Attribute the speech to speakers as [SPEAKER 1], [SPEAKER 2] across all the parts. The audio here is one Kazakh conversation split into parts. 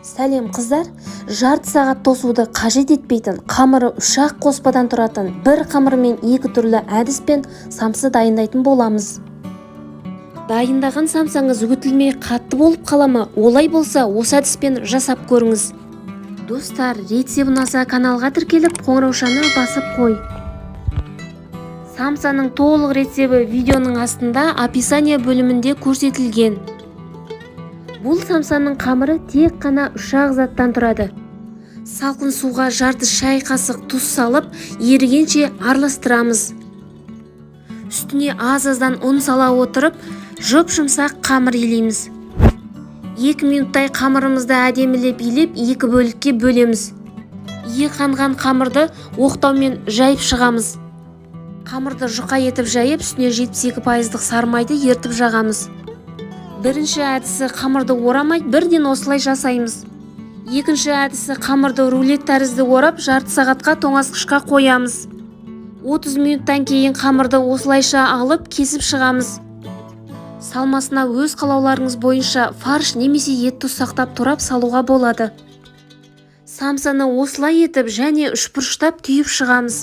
[SPEAKER 1] Сәлем қыздар, жарты сағат тосуды қажет етпейтін, қамыры 3-ақ қоспадан тұратын бір қамырмен 2 түрлі әдіспен самсы дайындайтын боламыз. Дайындаған самсаңыз үгітілмей қатты болып қаламы? Олай болса, осы әдіспен жасап көріңіз. Достар, рецепт ұнаса каналға тіркеліп, қоңыраушаны басып қой. Самсаның толық рецебі видеоның астында описание бөлімінде көрсетілген. Бұл самсаның қамыры тек қана 3-ақ заттан тұрады. Салқын суға жарты шай қасық тұз салып, ерігенше араластырамыз. Үстіне аз-аздан ұн сала отырып, жұп-жұмсақ қамыр илейміз. 2 минуттай қамырымызды әдемілеп илеп, 2 бөлікке бөлеміз. Қанған қамырды оқтаумен жайып шығамыз. Қамырды жұқа етіп жайып, үстіне 72% сары майды ертіп жағамыз. Бірінші әдісі қамырды орамай, бірден осылай жасаймыз. Екінші әдісі қамырды рулет тәрізді орап, жарты сағатқа тоңазытқышқа қоямыз. 30 минуттан кейін қамырды осылайша алып, кесіп шығамыз. Салмасына өз қалауларыңыз бойынша фарш немесе етті ұсақтап турап салуға болады. Самсаны осылай етіп және үшбұрыштап түйіп шығамыз.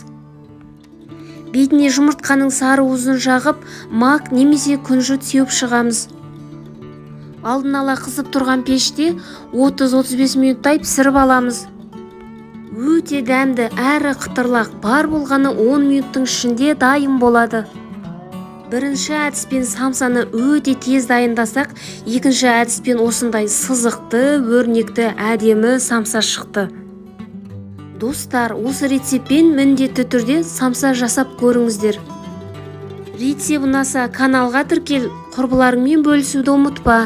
[SPEAKER 1] Бетіне жұмыртқаның сары уызын жағып, мак немесе күнжіт сеуіп шығамыз. Алдын ала қызып тұрған пеште 30-35 минуттай пісіріп аламыз. Өте дәмді әрі қытырлақ, бар болғаны 10 минуттың ішінде дайын болады. Бірінші әдіспен самсаны өте тез дайындасақ, екінші әдіспен осындай сызықты, өрнекті, әдемі самса шықты. Достар, осы рецептпен міндетті түрде самса жасап көріңіздер. Рецепт ұнаса каналға тіркел, құрбыларыңмен бөлісуді ұмытпа.